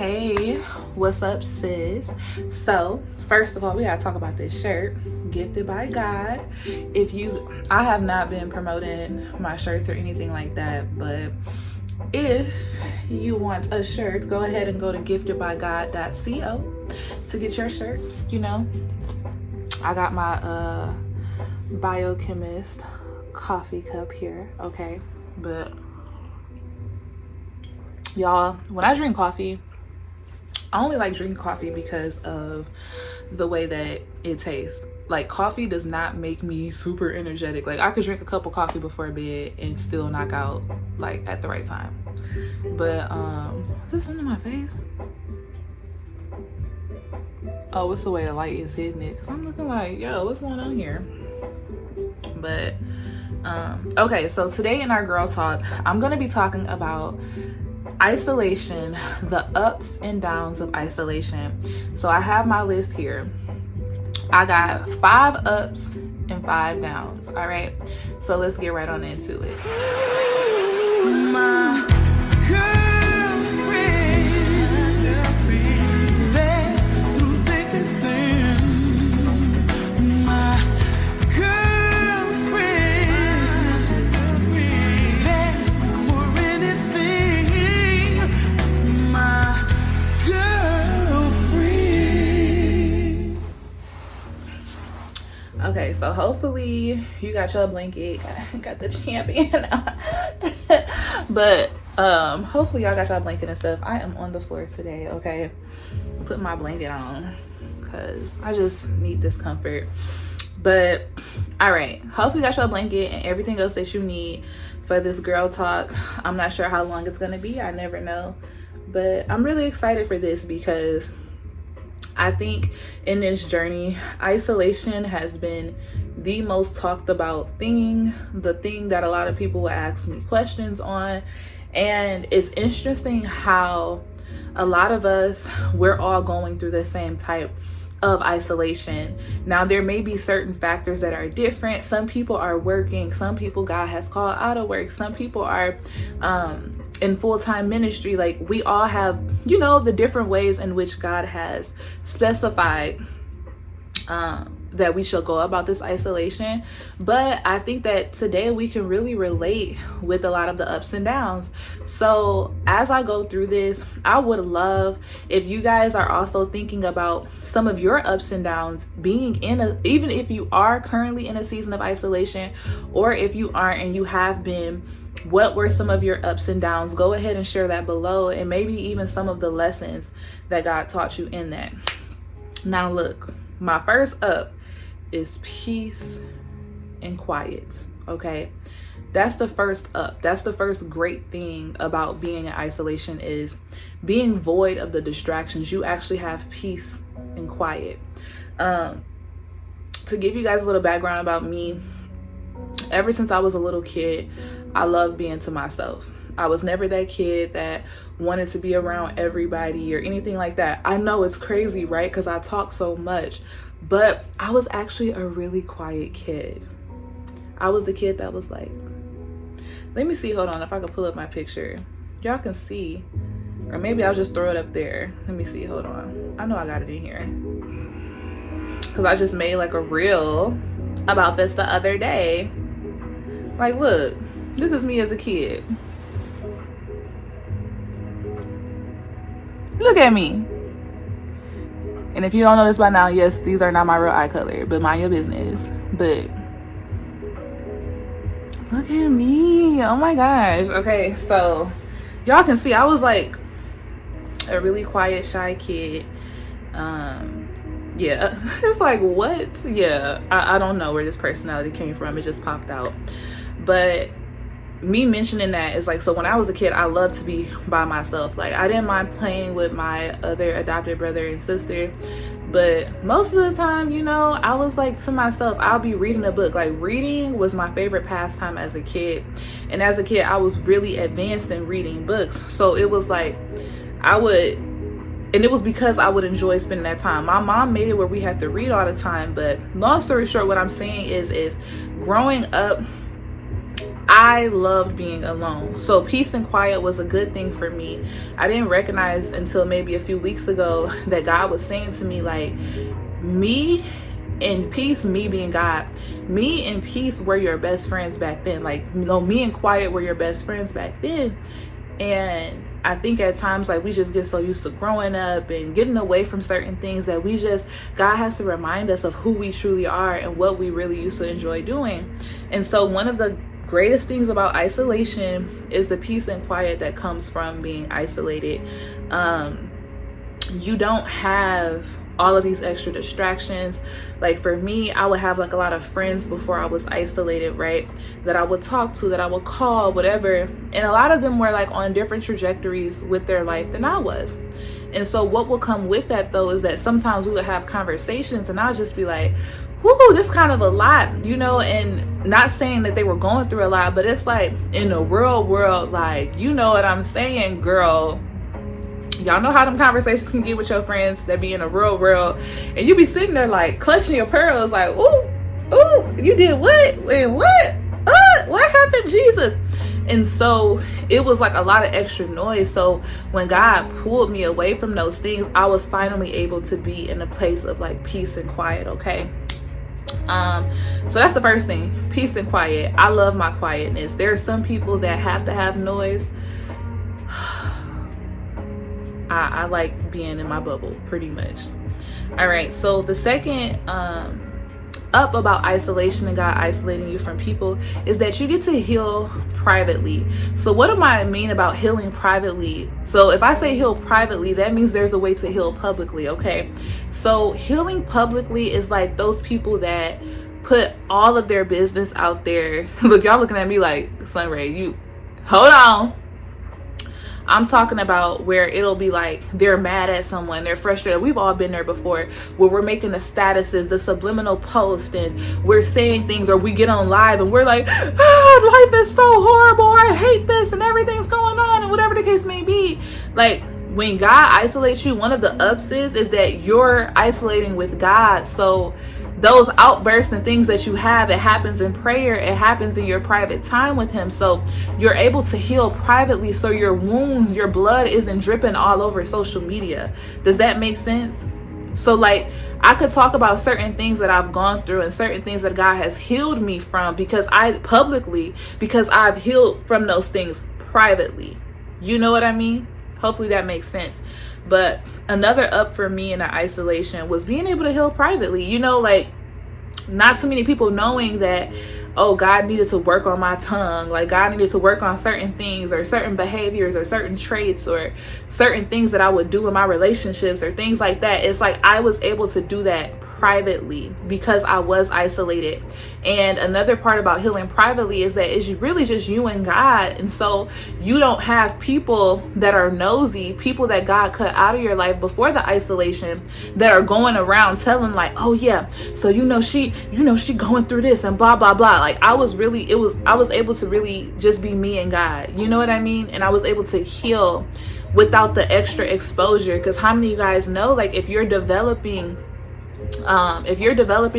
Hey, what's up, sis? So, first of all, we gotta talk about this shirt, gifted by God. I have not been promoting my shirts or anything like that, but if you want a shirt, go ahead and go to giftedbygod.co to get your shirt. You know, I got my biochemist coffee cup here, okay? But y'all, when I drink coffee, I only like drinking coffee because of the way that it tastes. Like, coffee does not make me super energetic. Like, I could drink a cup of coffee before bed and still knock out, like, at the right time. But, is this something in my face? Oh, it's the way the light is hitting it. Because I'm looking like, yo, what's going on here? But, okay, so today in our girl talk, I'm going to be talking about isolation, the ups and downs of isolation. So I have my list here. I got 5 ups and 5 downs. All right, so let's get right on into it. My Okay, so hopefully you got your blanket, got the champion. But hopefully y'all got y'all blanket and stuff. I am on the floor today, okay? Put my blanket on because I just need this comfort. But all right, hopefully you got your blanket and everything else that you need for this girl talk. I'm not sure how long it's gonna be, I never know, but I'm really excited for this because I think in this journey, isolation has been the most talked about thing, the thing that a lot of people will ask me questions on. And it's interesting how a lot of us, we're all going through the same type of isolation. Now, there may be certain factors that are different. Some people are working, some people God has called out of work, some people are in full-time ministry. Like, we all have, you know, the different ways in which God has specified that we shall go about this isolation. But I think that today we can really relate with a lot of the ups and downs. So as I go through this, I would love if you guys are also thinking about some of your ups and downs, being even if you are currently in a season of isolation, or if you aren't and you have been, what were some of your ups and downs? Go ahead and share that below, and maybe even some of the lessons that God taught you in that. Now look, my first up is peace and quiet, okay? That's the first up. That's the first great thing about being in isolation, is being void of the distractions. You actually have peace and quiet. To give you guys a little background about me, ever since I was a little kid, I loved being to myself. I was never that kid that wanted to be around everybody or anything like that. I know it's crazy, right? Because I talk so much, but I was actually a really quiet kid. I was the kid that was like, let me see, hold on, if I can pull up my picture. Y'all can see, or maybe I'll just throw it up there. Let me see, hold on. I know I got it in here because I just made like a reel about this the other day. Like, look, this is me as a kid. Look at me. And if you don't know this by now, yes, these are not my real eye color, but mind your business. But look at me. Oh my gosh. Okay, so y'all can see I was like a really quiet, shy kid. Yeah. It's like, what? Yeah, I don't know where this personality came from. It just popped out. But me mentioning that is like, so when I was a kid, I loved to be by myself. Like, I didn't mind playing with my other adopted brother and sister, but most of the time, you know, I was like to myself. I'll be reading a book. Like, reading was my favorite pastime as a kid. And as a kid, I was really advanced in reading books. So it was like, and it was because I would enjoy spending that time. My mom made it where we had to read all the time. But long story short, what I'm saying is growing up, I loved being alone. So peace and quiet was a good thing for me. I didn't recognize until maybe a few weeks ago that God was saying to me, like, me in peace, me being God, me and peace were your best friends back then. Like, you know, me and quiet were your best friends back then. And I think at times, like, we just get so used to growing up and getting away from certain things that God has to remind us of who we truly are and what we really used to enjoy doing. And so one of the greatest things about isolation is the peace and quiet that comes from being isolated. You don't have all of these extra distractions. Like for me, I would have like a lot of friends before I was isolated, right? That I would talk to, that I would call, whatever. And a lot of them were like on different trajectories with their life than I was. And so what will come with that though is that sometimes we would have conversations and I'll just be like, whoo, this kind of a lot, you know, and not saying that they were going through a lot, but it's like in the real world, like, you know what I'm saying, girl. Y'all know how them conversations can get with your friends that be in a real world, and you be sitting there like clutching your pearls, like, ooh, you did what? And what happened, Jesus? And so it was like a lot of extra noise. So when God pulled me away from those things, I was finally able to be in a place of like peace and quiet. Okay. So that's the first thing, peace and quiet. I love my quietness. There are some people that have to have noise. I like being in my bubble pretty much. All right. So the second up about isolation and God isolating you from people is that you get to heal privately. So what do I mean about healing privately? So if I say heal privately, that means there's a way to heal publicly. Okay. So healing publicly is like those people that put all of their business out there. Look, y'all looking at me like, Sunray, you hold on. I'm talking about where it'll be like they're mad at someone, they're frustrated. We've all been there before, where we're making the statuses, the subliminal post, and we're saying things, or we get on live and we're like, life is so horrible, I hate this, and everything's going on, and whatever the case may be. Like, when God isolates you, one of the ups is that you're isolating with God. So those outbursts and things that you have, it happens in prayer, it happens in your private time with him. So you're able to heal privately, so your wounds, your blood isn't dripping all over social media. Does that make sense? So like, I could talk about certain things that I've gone through and certain things that God has healed me from because I've healed from those things privately. You know what I mean? Hopefully that makes sense. But another up for me in the isolation was being able to heal privately. You know, like, not too many people knowing that, oh, God needed to work on my tongue. Like, God needed to work on certain things or certain behaviors or certain traits or certain things that I would do in my relationships or things like that. It's like I was able to do that privately because I was isolated. And another part about healing privately is that it's really just you and God. And so you don't have people that are nosy, people that God cut out of your life before the isolation that are going around telling like, oh yeah, so she going through this and blah blah blah. Like I was able to really just be me and God. You know what I mean? And I was able to heal without the extra exposure. Because how many of you guys know, like, if you're developing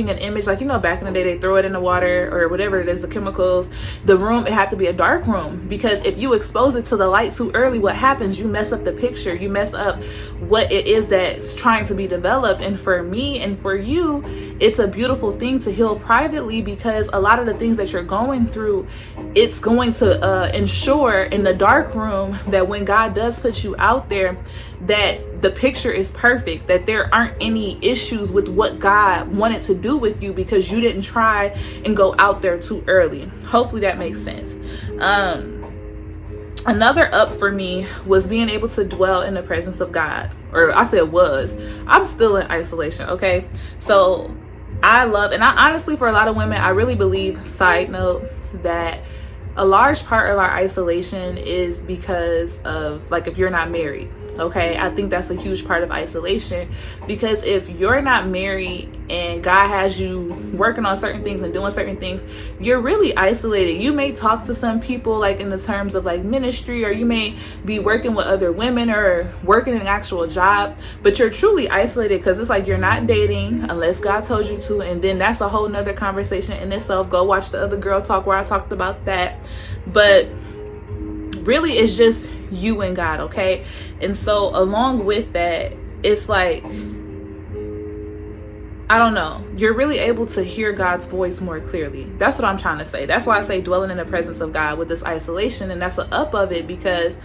an image, like, you know, back in the day they throw it in the water or whatever it is, the chemicals, the room, it had to be a dark room, because if you expose it to the light too early, what happens? You mess up the picture, you mess up what it is that's trying to be developed. And for me and for you, it's a beautiful thing to heal privately, because a lot of the things that you're going through, it's going to ensure in the dark room that when God does put you out there, that the picture is perfect, that there aren't any issues with what God wanted to do with you because you didn't try and go out there too early. Hopefully that makes sense. Another up for me was being able to dwell in the presence of God. Or I said was. I'm still in isolation, okay? So I love, and I honestly, for a lot of women, I really believe, side note, that a large part of our isolation is because of, like, if you're not married, Okay, I think that's a huge part of isolation, because if you're not married and God has you working on certain things and doing certain things, you're really isolated. You may talk to some people like in the terms of like ministry, or you may be working with other women or working an actual job, but you're truly isolated because it's like you're not dating unless God told you to. And then that's a whole nother conversation in itself. Go watch the other girl talk where I talked about that. But really, it's just you and God, okay? And so along with that, it's like, I don't know, you're really able to hear God's voice more clearly. That's what I'm trying to say. That's why I say dwelling in the presence of God with this isolation. And that's the up of it, because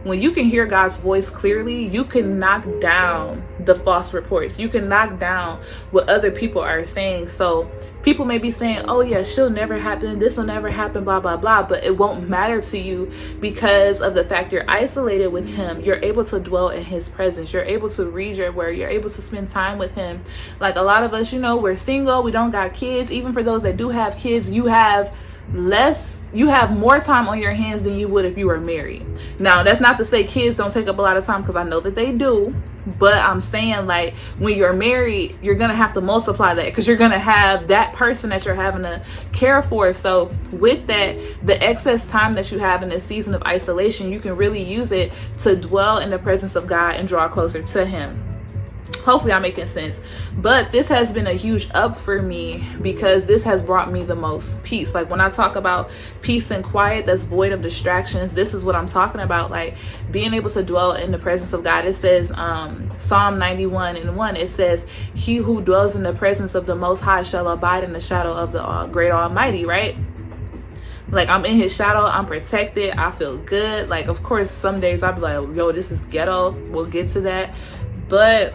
when you can hear God's voice clearly, you can knock down the false reports. You can knock down what other people are saying. So people may be saying, oh yeah, she'll never happen, this will never happen, blah, blah, blah. But it won't matter to you because of the fact you're isolated with him. You're able to dwell in his presence. You're able to read your word. You're able to spend time with him. Like a lot of us, we're single. We don't got kids. Even for those that do have kids, you have more time on your hands than you would if you were married. Now, that's not to say kids don't take up a lot of time, because I know that they do. But I'm saying, like, when you're married, you're going to have to multiply that, because you're going to have that person that you're having to care for. So with that, the excess time that you have in this season of isolation, you can really use it to dwell in the presence of God and draw closer to him. Hopefully I'm making sense. But this has been a huge up for me, because this has brought me the most peace. Like when I talk about peace and quiet that's void of distractions, this is what I'm talking about. Like being able to dwell in the presence of God. It says Psalm 91:1, it says, he who dwells in the presence of the Most High shall abide in the shadow of the great Almighty, right? Like I'm in his shadow, I'm protected, I feel good. Like of course some days I'll be like, yo, this is ghetto. We'll get to that. But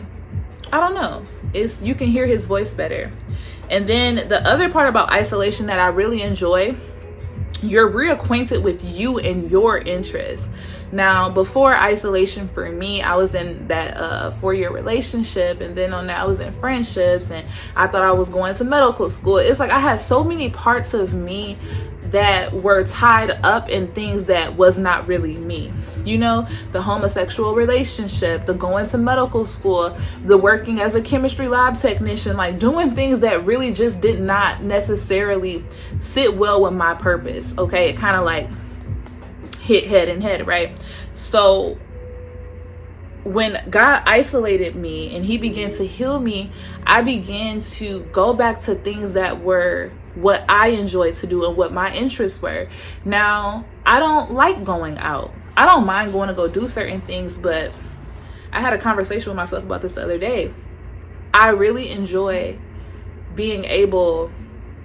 I don't know. You can hear his voice better. And then the other part about isolation that I really enjoy, you're reacquainted with you and your interests. Now, before isolation for me, I was in that 4-year relationship, and then on that I was in friendships, and I thought I was going to medical school. It's like I had so many parts of me that were tied up in things that was not really me. The homosexual relationship, the going to medical school, the working as a chemistry lab technician, like doing things that really just did not necessarily sit well with my purpose. Okay, it kind of like hit head and head, right? So when God isolated me and he began to heal me, I began to go back to things that were what I enjoyed to do and what my interests were. Now, I don't like going out. I don't mind going to go do certain things, but I had a conversation with myself about this the other day. I really enjoy being able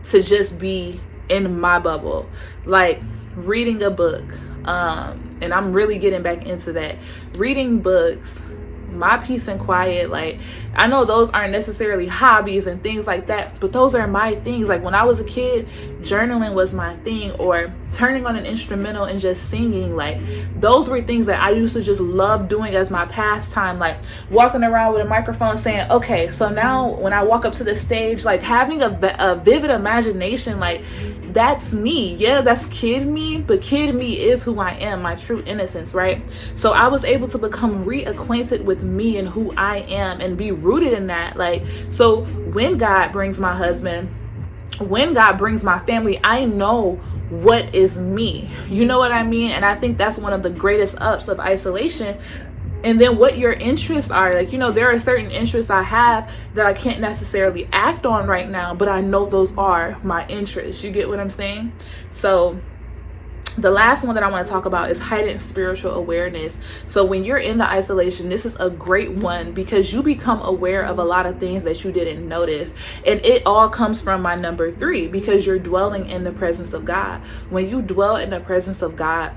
to just be in my bubble, like reading a book. And I'm really getting back into that. Reading books, my peace and quiet. Like I know those aren't necessarily hobbies and things like that, but those are my things. Like when I was a kid, journaling was my thing, or turning on an instrumental and just singing. Like those were things that I used to just love doing as my pastime, like walking around with a microphone saying, okay, so now when I walk up to the stage, like having a vivid imagination, like that's me. Yeah, that's kid me, but kid me is who I am, my true innocence, right? So I was able to become reacquainted with me and who I am and be rooted in that. Like, so when God brings my husband, when God brings my family, I know what is me. You know what I mean? And I think that's one of the greatest ups of isolation. And then what your interests are. Like, there are certain interests I have that I can't necessarily act on right now, but I know those are my interests. You get what I'm saying? So the last one that I want to talk about is heightened spiritual awareness. So when you're in the isolation, this is a great one, because you become aware of a lot of things that you didn't notice. And it all comes from my number 3, because you're dwelling in the presence of God. When you dwell in the presence of God,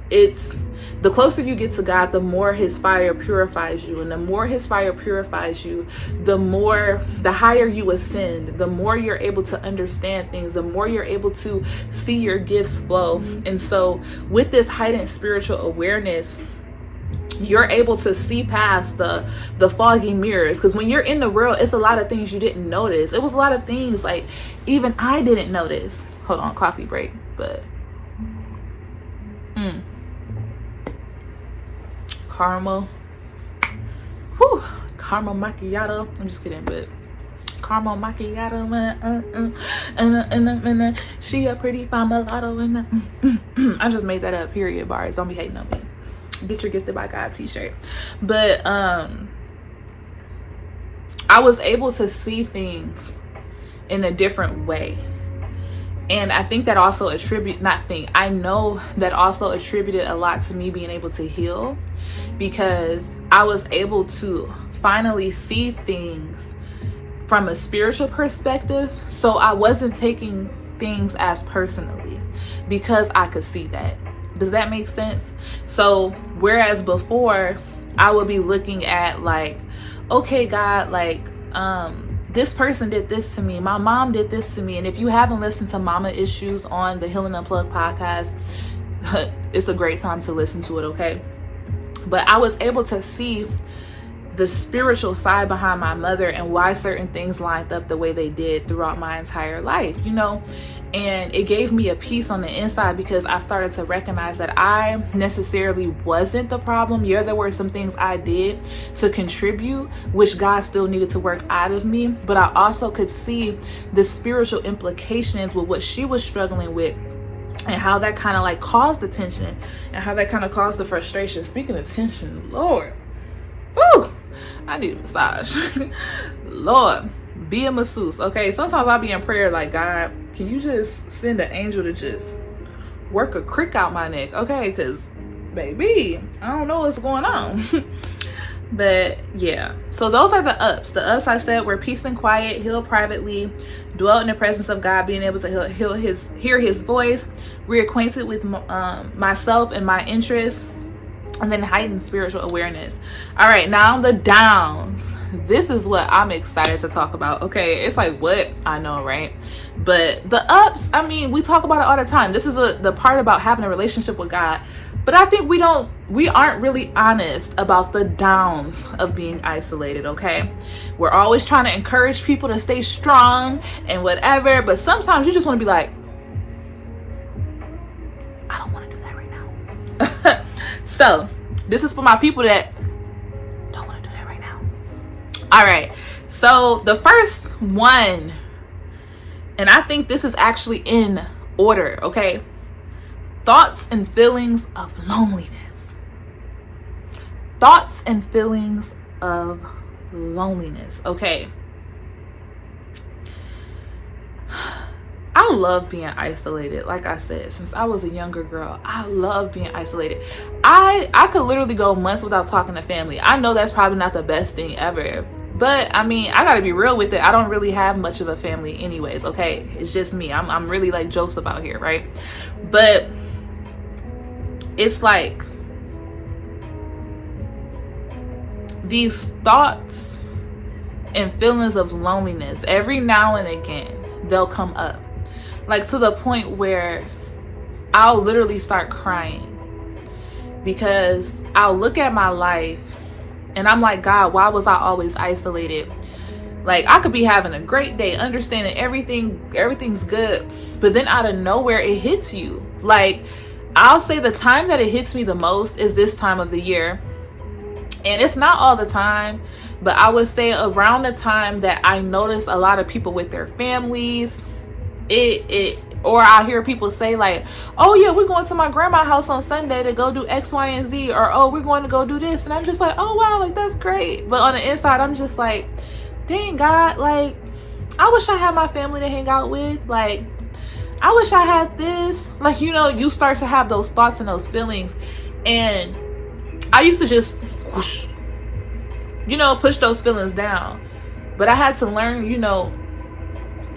it's the closer you get to God, the more his fire purifies you. And the more his fire purifies you, the higher you ascend, the more you're able to understand things, the more you're able to see your gifts flow. And so with this heightened spiritual awareness, you're able to see past the foggy mirrors. Because when you're in the world, it's a lot of things you didn't notice. It was a lot of things like even I didn't notice. Hold on, coffee break. But caramel caramel macchiato. I'm just kidding, but caramel macchiato, she a pretty fine mulatto, I just made that up, period, bars. Don't be hating on me. Get your Gifted by God t-shirt. But I was able to see things in a different way, and I think that also I know that also attributed a lot to me being able to heal, because I was able to finally see things from a spiritual perspective. So I wasn't taking things as personally because I could see that. Does that make sense? So whereas before I would be looking at like, okay, God, like this person did this to me, my mom did this to me. And if you haven't listened to Mama Issues on the Healing Unplugged podcast, it's a great time to listen to it, okay? But I was able to see the spiritual side behind my mother and why certain things lined up the way they did throughout my entire life, you know? And it gave me a peace on the inside, because I started to recognize that I necessarily wasn't the problem. Yeah, there were some things I did to contribute, which God still needed to work out of me. But I also could see the spiritual implications with what she was struggling with, and how that kind of like caused the tension, and how that kind of caused the frustration. Speaking of tension, Lord, woo, I need a massage. Lord, be a masseuse. Okay, sometimes I'll be in prayer like, God, can you just send an angel to just work a crick out my neck? Okay, because baby, I don't know what's going on. But yeah, so those are the ups. The ups I said were peace and quiet, heal privately, dwell in the presence of God, being able to hear his voice, reacquainted with myself and my interests, and then heightened spiritual awareness. All right, now the downs. This is what I'm excited to talk about. Okay, it's like, what? I know, right? But the ups, I mean, we talk about it all the time. This is the part about having a relationship with God. But I think we aren't really honest about the downs of being isolated, okay? We're always trying to encourage people to stay strong and whatever, but sometimes you just want to be like, I don't want to do that right now. So this is for my people that don't want to do that right now. All right, so the first one, and I think this is actually in order, okay? Thoughts and feelings of loneliness. Thoughts and feelings of loneliness. Okay. I love being isolated. Like I said, since I was a younger girl, I love being isolated. I could literally go months without talking to family. I know that's probably not the best thing ever. But I mean, I gotta be real with it. I don't really have much of a family anyways, okay? It's just me. I'm really like Joseph out here, right? But it's like these thoughts and feelings of loneliness, every now and again, they'll come up. Like to the point where I'll literally start crying, because I'll look at my life and I'm like, God, why was I always isolated? Like, I could be having a great day, understanding everything's good, but then out of nowhere it hits you. Like, I'll say the time that it hits me the most is this time of the year. And it's not all the time, but I would say around the time that I notice a lot of people with their families, or I hear people say like, oh yeah, we're going to my grandma's house on Sunday to go do X, Y, and Z, or oh, we're going to go do this. And I'm just like, oh wow, like that's great. But on the inside, I'm just like, dang God, like I wish I had my family to hang out with. Like, I wish I had this. Like, you know, you start to have those thoughts and those feelings. And I used to just whoosh, you know, push those feelings down. But I had to learn, you know,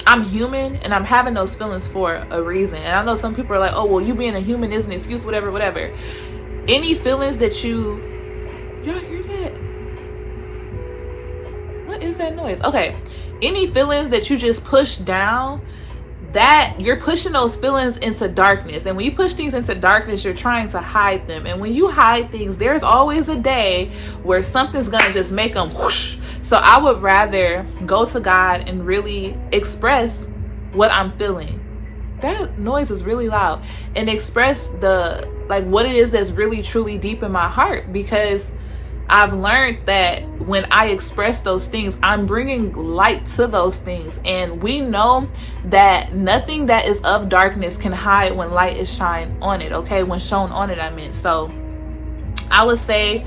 I'm human and I'm having those feelings for a reason. And I know some people are like, oh, well, you being a human is an excuse, whatever. Any feelings that y'all hear that? What is that noise? Okay. Any feelings that you just push down, that you're pushing those feelings into darkness. And when you push things into darkness, you're trying to hide them. And when you hide things, there's always a day where something's gonna just make them whoosh. So I would rather go to God and really express what I'm feeling. That noise is really loud. And express what it is that's really truly deep in my heart. Because I've learned that when I express those things, I'm bringing light to those things. And we know that nothing that is of darkness can hide when light is shined on it, okay? When shown on it, I mean. So I would say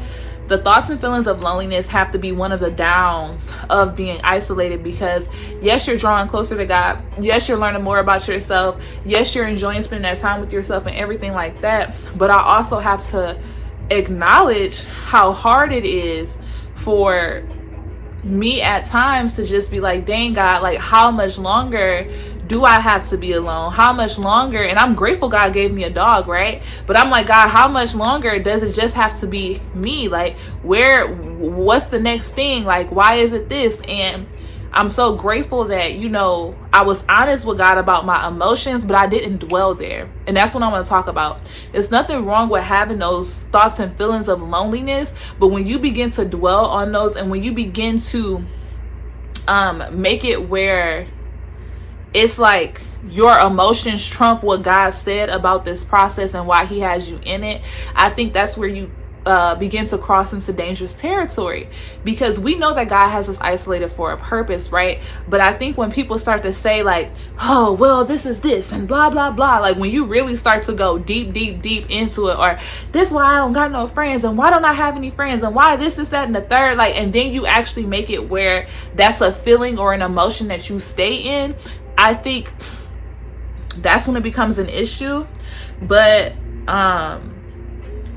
the thoughts and feelings of loneliness have to be one of the downs of being isolated, because yes, you're drawing closer to God. Yes, you're learning more about yourself. Yes, you're enjoying spending that time with yourself and everything like that. But I also have to acknowledge how hard it is for me at times to just be like, dang God, like how much longer do I have to be alone? How much longer? And I'm grateful God gave me a dog, right? But I'm like, God, how much longer does it just have to be me? Like, what's the next thing? Like, why is it this? And I'm so grateful that, you know, I was honest with God about my emotions, but I didn't dwell there. And that's what I want to talk about. There's nothing wrong with having those thoughts and feelings of loneliness, but when you begin to dwell on those, and when you begin to make it where it's like your emotions trump what God said about this process and why he has you in it, I think that's where you begin to cross into dangerous territory, because we know that God has us isolated for a purpose, right? But I think when people start to say like, oh, well, this is this and blah, blah, blah, like when you really start to go deep into it, or this why I don't got no friends, and why don't I have any friends, and why this, that, and the third, like, and then you actually make it where that's a feeling or an emotion that you stay in, I think that's when it becomes an issue. But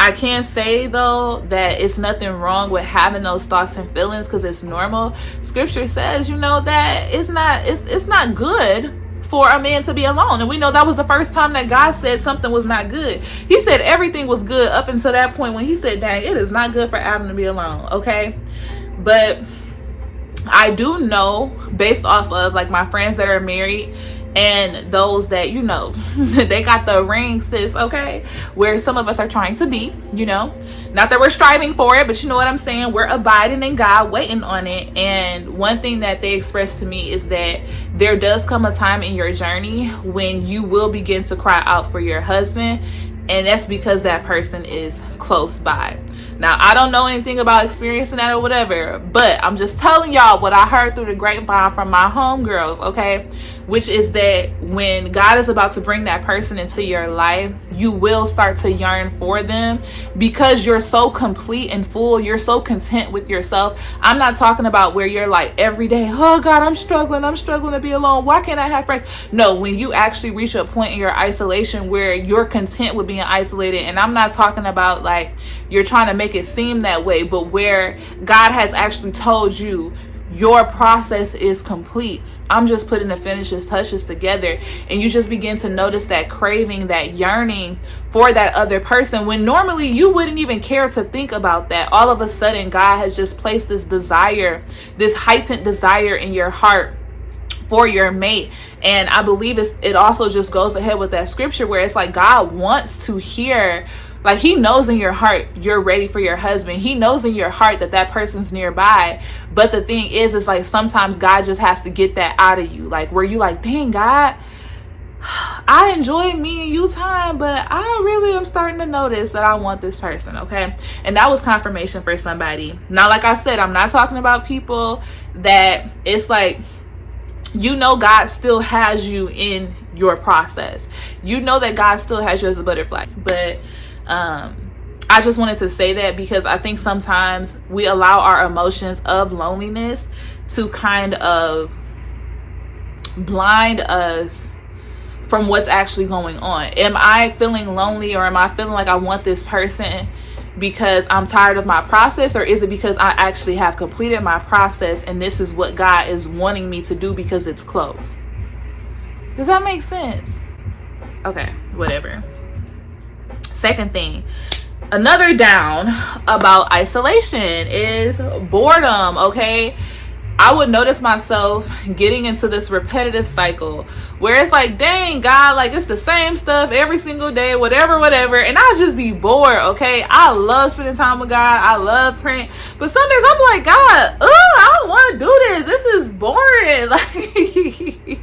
I can say though that it's nothing wrong with having those thoughts and feelings, because it's normal. Scripture says, you know, that it's not good for a man to be alone. And we know that was the first time that God said something was not good. He said everything was good up until that point when he said, dang, it is not good for Adam to be alone, okay? But I do know, based off of like my friends that are married and those that, you know, they got the ring, sis, okay, where some of us are trying to be, you know, not that we're striving for it, but you know what I'm saying, we're abiding in God, waiting on it. And one thing that they expressed to me is that there does come a time in your journey when you will begin to cry out for your husband, and that's because that person is close by. Now, I don't know anything about experiencing that or whatever, but I'm just telling y'all what I heard through the grapevine from my homegirls, okay? Which is that when God is about to bring that person into your life, you will start to yearn for them because you're so complete and full. You're so content with yourself. I'm not talking about where you're like every day, oh God, I'm struggling to be alone. Why can't I have friends? No, when you actually reach a point in your isolation where you're content with being isolated, and I'm not talking about like you're trying to make it seem that way, but where God has actually told you your process is complete. I'm just putting the finishes touches together, and you just begin to notice that craving, that yearning for that other person, when normally you wouldn't even care to think about that. All of a sudden, God has just placed this desire, this heightened desire in your heart for your mate. And I believe it also just goes ahead with that scripture where it's like God wants to hear, like he knows in your heart you're ready for your husband. He knows in your heart that person's nearby. But the thing is like sometimes God just has to get that out of you, like where you like, dang God, I enjoy me and you time, but I really am starting to notice that I want this person, okay? And that was confirmation for somebody. Now, like I said, I'm not talking about people that it's like, you know, God still has you in your process. You know that God still has you as a butterfly. But I just wanted to say that because I think sometimes we allow our emotions of loneliness to kind of blind us from what's actually going on. Am I feeling lonely, or am I feeling like I want this person because I'm tired of my process, or is it because I actually have completed my process and this is what God is wanting me to do because it's close? Does that make sense? Okay, whatever. Second thing, another down about isolation is boredom, okay? I would notice myself getting into this repetitive cycle where it's like, dang God, like it's the same stuff every single day, whatever, and I just be bored, okay? I love spending time with God. I love praying. But some days I'm like, God, I don't want to do this. This is boring. Like,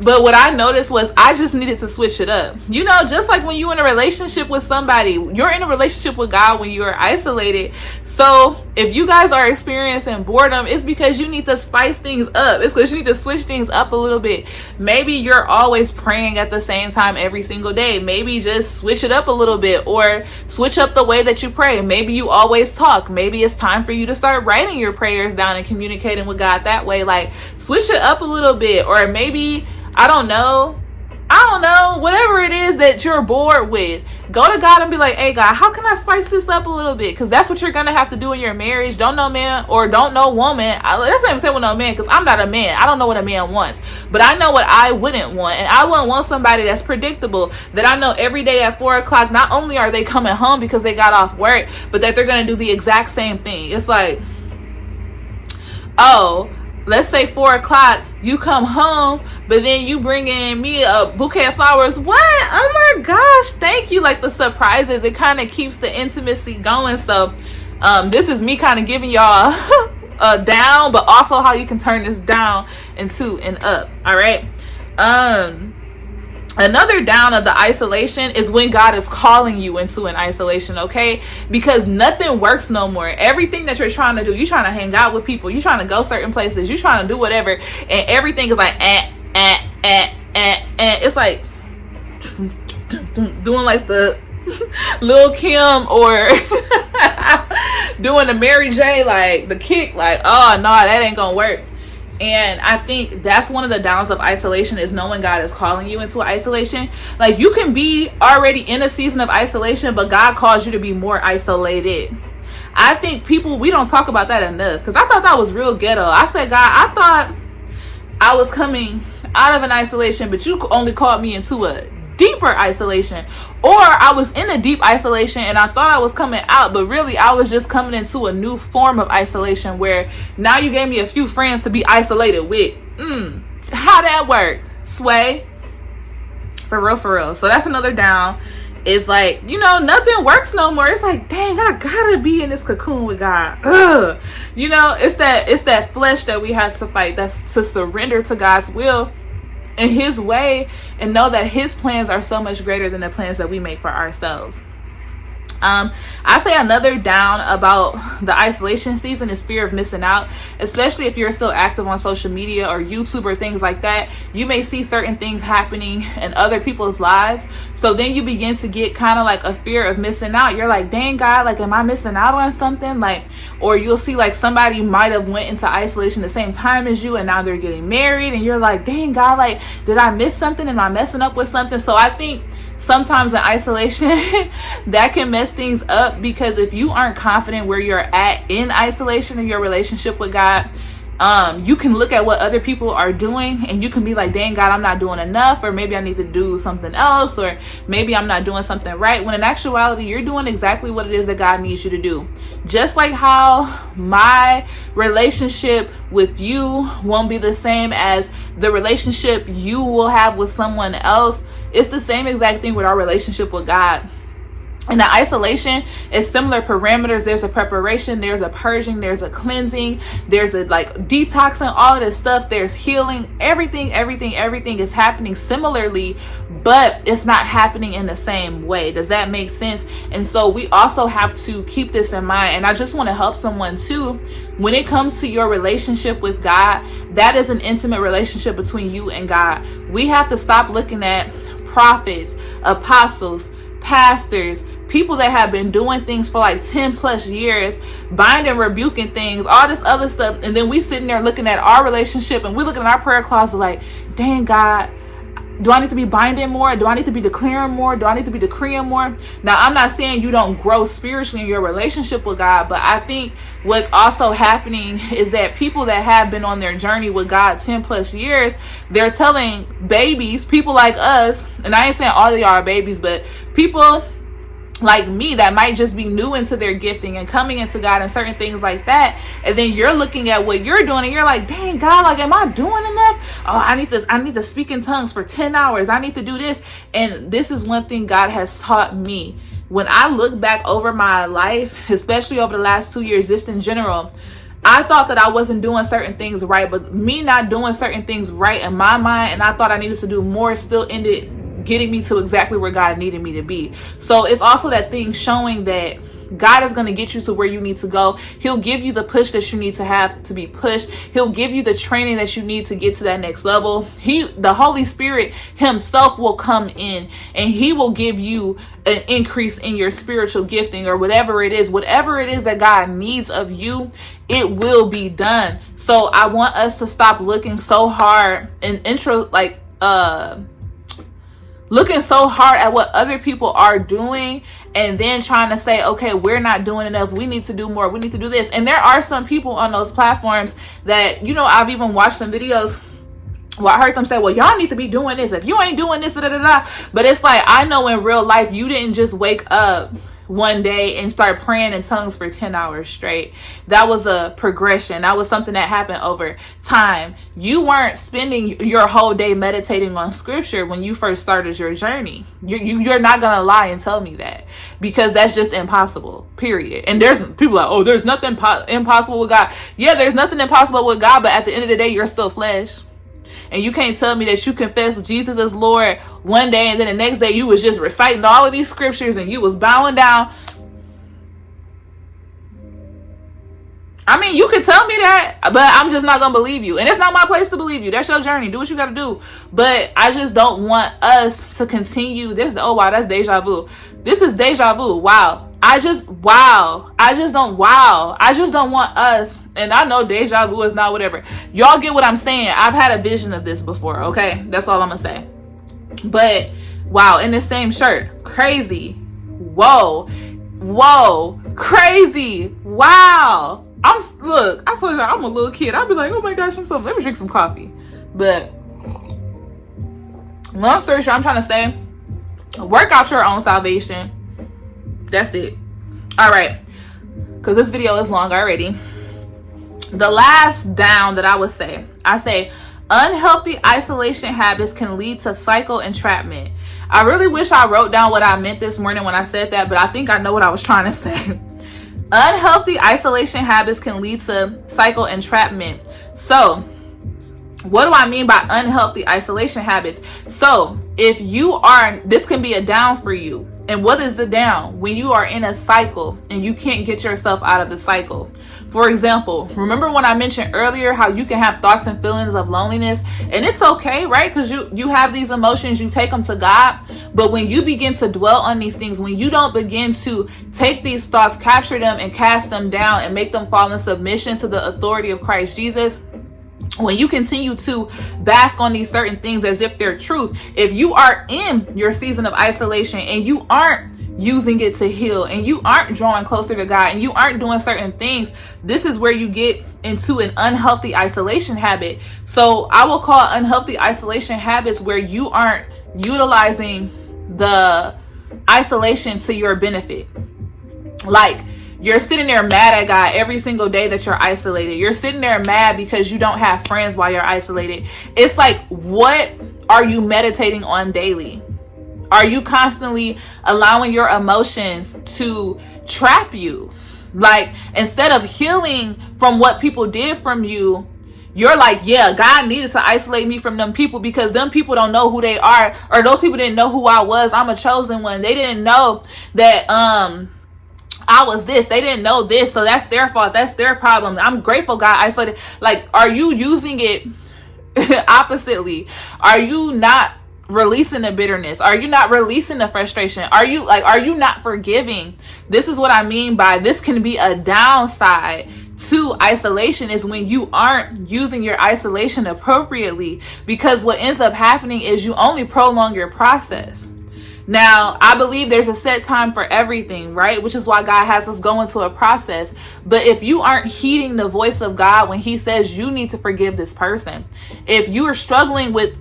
But what I noticed was I just needed to switch it up. You know, just like when you're in a relationship with somebody, you're in a relationship with God when you are isolated. So if you guys are experiencing boredom, it's because you need to spice things up. It's because you need to switch things up a little bit. Maybe you're always praying at the same time every single day. Maybe just switch it up a little bit, or switch up the way that you pray. Maybe you always talk. Maybe it's time for you to start writing your prayers down and communicating with God that way. Like, switch it up a little bit. Or maybe, I don't know, whatever it is that you're bored with, go to God and be like, hey God, how can I spice this up a little bit? Because that's what you're gonna have to do in your marriage. Don't know man or don't know woman. That's not even saying with no man, because I'm not a man. I don't know what a man wants, but I know what I wouldn't want. And I wouldn't want somebody that's predictable, that I know every day at 4:00 not only are they coming home because they got off work, but that they're gonna do the exact same thing. It's like, oh, let's say 4:00, you come home, but then you bring in me a bouquet of flowers. What? Oh my gosh, thank you. Like, the surprises, it kind of keeps the intimacy going. So this is me kind of giving y'all a down, but also how you can turn this down into an up. All right. Another down of the isolation is when God is calling you into an isolation, okay? Because nothing works no more. Everything that you're trying to do, you're trying to hang out with people, you're trying to go certain places, you're trying to do whatever, and everything is like, it's like doing like the Lil Kim or doing the Mary J, like the kick, like, oh no, that ain't gonna work. And I think that's one of the downs of isolation, is knowing God is calling you into isolation. Like, you can be already in a season of isolation, but God calls you to be more isolated. I think we don't talk about that enough, because I thought that was real ghetto. I said, God, I thought I was coming out of an isolation, but you only called me into a deeper isolation. Or I was in a deep isolation and I thought I was coming out, but really I was just coming into a new form of isolation, where now you gave me a few friends to be isolated with. How that work? Sway? For real. So that's another down. It's like, you know, nothing works no more. It's like, dang, I gotta be in this cocoon with God. Ugh. You know, it's that flesh that we have to fight. That's to surrender to God's will in His way, and know that His plans are so much greater than the plans that we make for ourselves. I say another down about the isolation season is fear of missing out, especially if you're still active on social media or YouTube or things like that. You may see certain things happening in other people's lives, so then you begin to get kind of like a fear of missing out. You're like, dang God, like, am I missing out on something? Like, or you'll see like somebody might have went into isolation the same time as you, and now they're getting married, and you're like, dang God, like, did I miss something? Am I messing up with something? So I think sometimes in isolation that can mess things up, because if you aren't confident where you're at in isolation in your relationship with God, you can look at what other people are doing and you can be like, dang God, I'm not doing enough, or maybe I need to do something else, or maybe I'm not doing something right, when in actuality you're doing exactly what it is that God needs you to do. Just like how my relationship with you won't be the same as the relationship you will have with someone else, it's the same exact thing with our relationship with God. And the isolation is similar parameters. There's a preparation, there's a purging, there's a cleansing, there's a like detoxing, all of this stuff. There's healing. Everything is happening similarly, but it's not happening in the same way. Does that make sense? And so we also have to keep this in mind. And I just want to help someone too. When it comes to your relationship with God, that is an intimate relationship between you and God. We have to stop looking at prophets, apostles, pastors, people that have been doing things for like 10 plus years, binding, rebuking things, all this other stuff, and then we sitting there looking at our relationship and we looking at our prayer closet like, dang God, do I need to be binding more? Do I need to be declaring more? Do I need to be decreeing more? Now, I'm not saying you don't grow spiritually in your relationship with God, but I think what's also happening is that people that have been on their journey with God 10 plus years, they're telling babies, people like us, and I ain't saying all of y'all are babies, but people like me that might just be new into their gifting and coming into God and certain things like that, and then you're looking at what you're doing and you're like, dang God, like, am I doing enough? Oh, I need to speak in tongues for 10 hours. I need to do this. And this is one thing God has taught me. When I look back over my life, especially over the last 2 years, just in general, I thought that I wasn't doing certain things right, but me not doing certain things right in my mind, and I thought I needed to do more, still ended getting me to exactly where God needed me to be. So it's also that thing showing that God is going to get you to where you need to go. He'll give you the push that you need to have to be pushed. He'll give you the training that you need to get to that next level. The Holy Spirit himself will come in and he will give you an increase in your spiritual gifting or whatever it is that God needs of you. It will be done. So I want us to stop looking so hard and looking so hard at what other people are doing and then trying to say, okay, we're not doing enough. We need to do more. We need to do this. And there are some people on those platforms that, I've even watched some videos where I heard them say, well, y'all need to be doing this. If you ain't doing this, da, da, da. But it's like, I know in real life, you didn't just wake up one day and start praying in tongues for 10 hours straight. That was a progression. That was something that happened over time. You weren't spending your whole day meditating on scripture when you first started your journey. You're not going to lie and tell me that, because that's just impossible, period. And there's people like, oh, there's nothing impossible with God. Yeah, there's nothing impossible with God, but at the end of the day, you're still flesh. And you can't tell me that you confess Jesus as Lord one day and then the next day you was just reciting all of these scriptures and you was bowing down. I mean, you can tell me that, but I'm just not going to believe you. And it's not my place to believe you. That's your journey. Do what you got to do. But I just don't want us to continue this. Oh, wow, that's deja vu. This is deja vu. Wow. I just don't want us. And I know deja vu is not whatever. Y'all get what I'm saying. I've had a vision of this before. Okay. That's all I'm going to say. But wow. In the same shirt. Crazy. Whoa. Crazy. Wow. I told you I'm a little kid. I'd be like, oh my gosh, let me drink some coffee. But long story short, I'm trying to say, work out your own salvation. That's it. All right. Because this video is long already. The last down that I would say, unhealthy isolation habits can lead to cycle entrapment. I really wish I wrote down what I meant this morning when I said that, but I think I know what I was trying to say. Unhealthy isolation habits can lead to cycle entrapment. So, what do I mean by unhealthy isolation habits? So, this can be a down for you. And what is the down? When you are in a cycle and you can't get yourself out of the cycle. For example, remember when I mentioned earlier how you can have thoughts and feelings of loneliness, and it's okay, right? Because you have these emotions, you take them to God. But when you begin to dwell on these things, when you don't begin to take these thoughts, capture them and cast them down and make them fall in submission to the authority of Christ Jesus, when you continue to bask on these certain things as if they're truth, if you are in your season of isolation and you aren't using it to heal and you aren't drawing closer to God and you aren't doing certain things, this is where you get into an unhealthy isolation habit. So I will call unhealthy isolation habits where you aren't utilizing the isolation to your benefit. Like, you're sitting there mad at God every single day that you're isolated. You're sitting there mad because you don't have friends while you're isolated. It's like, what are you meditating on daily? Are you constantly allowing your emotions to trap you? Like, instead of healing from what people did from you, you're like, yeah, God needed to isolate me from them people because them people don't know who they are, or those people didn't know who I was. I'm a chosen one. They didn't know that, I was this. They didn't know this. So that's their fault. That's their problem. I'm grateful God isolated. Like, are you using it oppositely? Are you not releasing the bitterness? Are you not releasing the frustration? Are you not forgiving? This is what I mean by this can be a downside to isolation, is when you aren't using your isolation appropriately, because what ends up happening is you only prolong your process. Now, I believe there's a set time for everything, right? Which is why God has us go into a process. But if you aren't heeding the voice of God when he says you need to forgive this person, if you are struggling with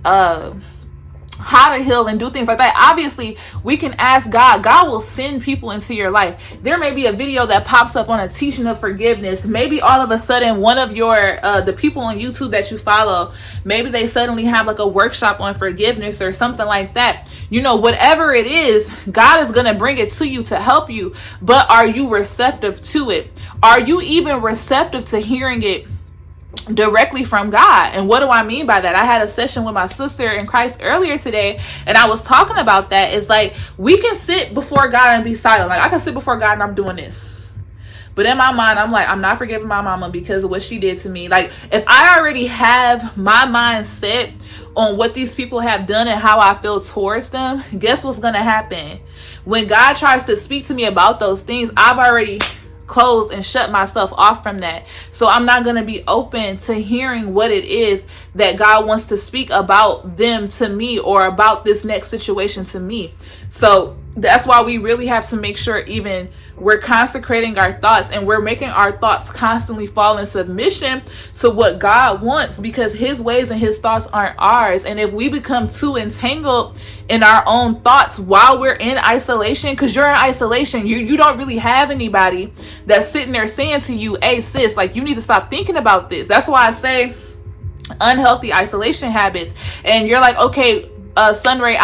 how to heal and do things like that. Obviously, we can ask God. God will send people into your life. There may be a video that pops up on a teaching of forgiveness. Maybe all of a sudden one of your the people on YouTube that you follow, maybe they suddenly have like a workshop on forgiveness or something like that. You know, whatever it is, God is going to bring it to you to help you. But are you receptive to it? Are you even receptive to hearing it directly from God? And what do I mean by that? I had a session with my sister in Christ earlier today, and I was talking about that. It's like, we can sit before God and be silent. Like, I can sit before God and I'm doing this, but in my mind, I'm like, I'm not forgiving my mama because of what she did to me. Like, if I already have my mind set on what these people have done and how I feel towards them, guess what's going to happen? When God tries to speak to me about those things, I've already closed and shut myself off from that. So I'm not going to be open to hearing what it is that God wants to speak about them to me, or about this next situation to me. So that's why we really have to make sure even we're consecrating our thoughts and we're making our thoughts constantly fall in submission to what God wants, because his ways and his thoughts aren't ours. And if we become too entangled in our own thoughts while we're in isolation, because you're in isolation, you don't really have anybody that's sitting there saying to you, hey sis, like, you need to stop thinking about this. That's why I say unhealthy isolation habits. And you're like, okay, Sunray,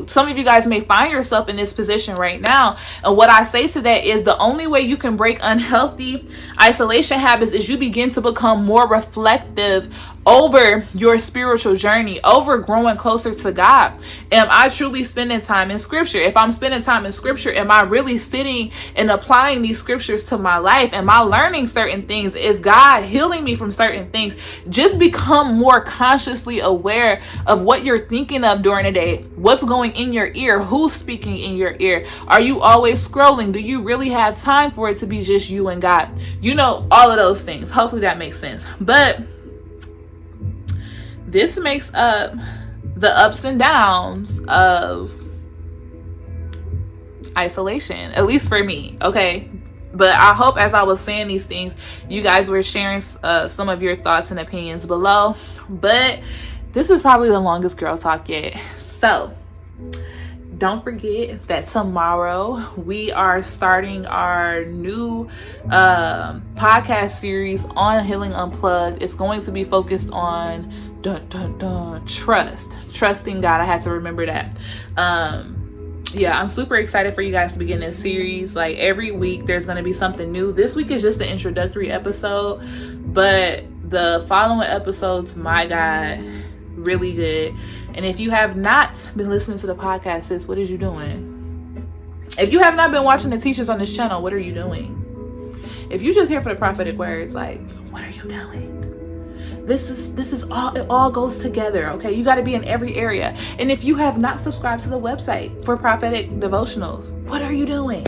some of you guys may find yourself in this position right now. And what I say to that is, the only way you can break unhealthy isolation habits is you begin to become more reflective over your spiritual journey, over growing closer to God. Am I truly spending time in scripture? If I'm spending time in scripture, am I really sitting and applying these scriptures to my life? Am I learning certain things? Is God healing me from certain things? Just become more consciously aware of what you're thinking of during the day. What's going in your ear? Who's speaking in your ear? Are you always scrolling? Do you really have time for it to be just you and God? You know, all of those things. Hopefully that makes sense. But this makes up the ups and downs of isolation, at least for me, okay? But I hope as I was saying these things, you guys were sharing some of your thoughts and opinions below. But this is probably the longest girl talk yet. So don't forget that tomorrow we are starting our new podcast series on Healing Unplugged. It's going to be focused on trusting God. I had to remember that. Yeah, I'm super excited for you guys to begin this series. Like, every week there's going to be something new. This week is just the introductory episode, but the following episodes, my God, really good. And if you have not been listening to the podcast, sis, what is you doing? If you have not been watching the teachers on this channel, what are you doing? If you just here for the prophetic words, like, what are you doing? This is all, it all goes together, okay? You got to be in every area. And if you have not subscribed to the website for prophetic devotionals, what are you doing?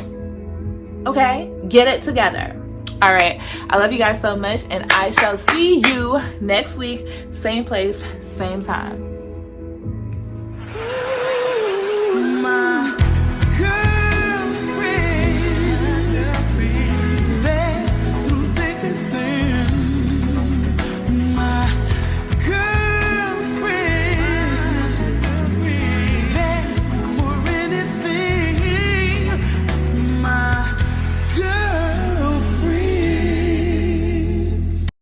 Okay, get it together. All right, I love you guys so much, and I shall see you next week, same place, same time.